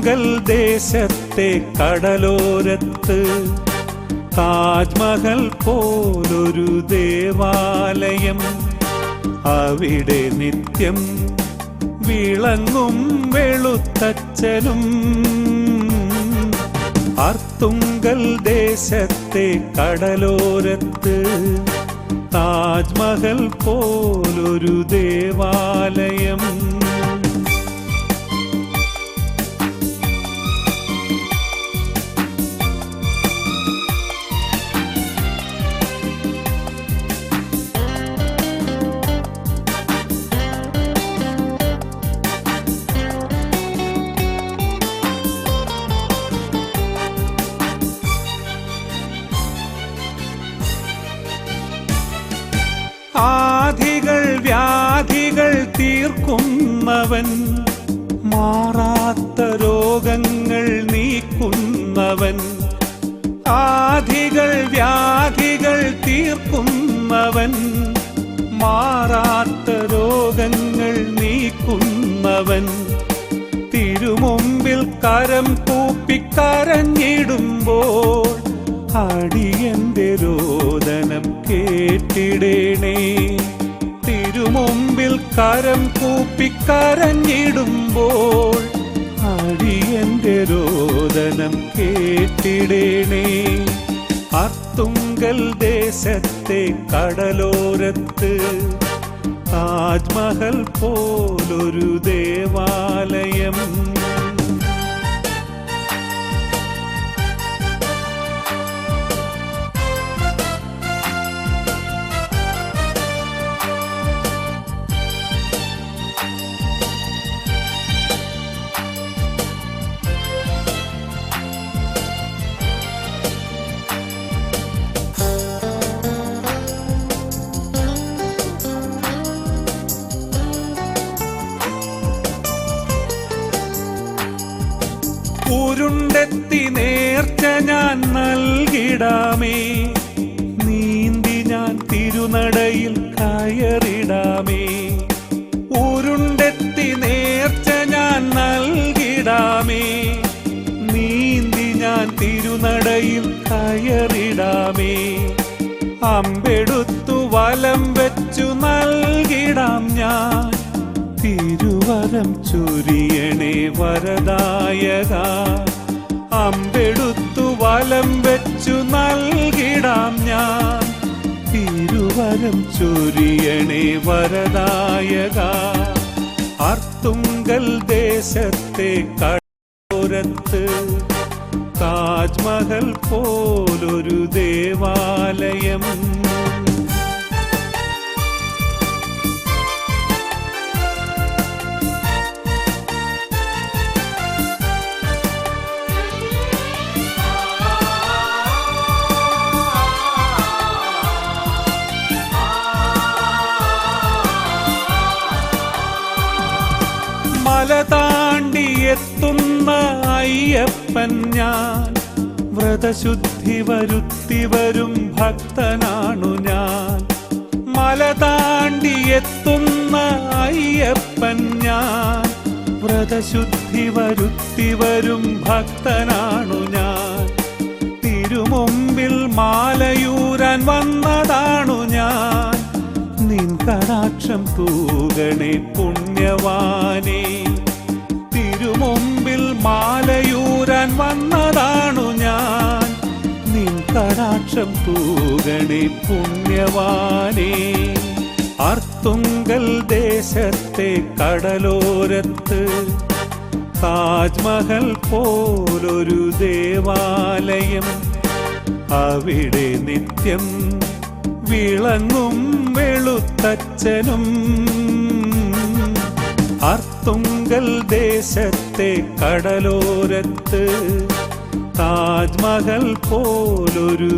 അർത്തുങ്കൽ ദേശത്തെ കടലോരത്ത് താജ്മഹൽ പോലൊരു ദേവാലയം, അവിടെ നിത്യം വിളങ്ങും വെളുത്തച്ഛനും. അർത്തുങ്കൽ ദേശത്തെ കടലോരത്ത് താജ്മഹൽ പോലൊരു ദേവാലയം. ആധികൾ വ്യാധികൾ തീർക്കുന്നവൻ, മാറാത്ത രോഗങ്ങൾ നീക്കുന്നവൻ. ആധികൾ വ്യാധികൾ തീർക്കുന്നവൻ, മാറാത്ത രോഗങ്ങൾ നീക്കുന്നവൻ. തിരുമുമ്പിൽ കരം കൂപ്പിക്കരഞ്ഞിടുമ്പോൾ അടിയന്റെ രോദനം കേട്ടിടേണേ. തിരുമുമ്പിൽ കരം കൂപ്പിക്കരഞ്ഞിടുമ്പോൾ അടിയന്റെ രോദനം കേട്ടിടേണേ. അർത്തുങ്കൽ ദേശത്തെ കടലോരത്ത് താജ്മഹൽ പോലൊരു ദേവാലയം. ഉരുണ്ടെത്തി നേർച്ച ഞാൻ നൽകിടാമേ, നീന്തി ഞാൻ തിരുനടയിൽ കയറിടാമേ. ഉരുണ്ടെത്തി നേർച്ച ഞാൻ നൽകിടാമേ, നീന്തി ഞാൻ തിരുനടയിൽ കയറിടാമേ. അമ്പെടുത്തു വലം വെച്ചു നൽകിടാം ഞാൻ, തിരുവരം ചൊരിയണേ വരദായക. അമ്പെടുത്തു വലം വെച്ചു നൽകിടാം ഞാൻ, തിരുവരം ചൊരിയണേ വരദായക. അർത്തുങ്കൽ ദേശത്തെ കടലോരത്ത് താജ്മഹൽ പോലൊരു ദേവാലയം. മല താണ്ടി എത്തുന്ന അയ്യപ്പൻ ഞാൻ, വ്രതശുദ്ധി വരുത്തി വരും ഭക്തനാണു ഞാൻ. മല താണ്ടി എത്തുന്ന അയ്യപ്പൻ ഞാൻ, വ്രതശുദ്ധി വരുത്തി വരും ഭക്തനാണു ഞാൻ. തിരുമുമ്പിൽ മാലയൂരാൻ വന്നതാണു ഞാൻ, നിൻ കടാക്ഷം തൂകണേ പുണ്യവാനേ. തിരുമുമ്പിൽ മാലയൂരാൻ വന്നതാണു ഞാൻ, നിൻ കടാക്ഷം തൂകണേ പുണ്യവാനേ. അർത്തുങ്കൽ ദേശത്തെ കടലോരത്ത് താജ്മഹൽ പോലൊരു ദേവാലയം, അവിടെ നിത്യം വിളങ്ങും വെളുത്തച്ഛനും. അർത്തുങ്കൽ ദേശത്തെ കടലോരത്ത് താജ്മഹൽ പോലൊരു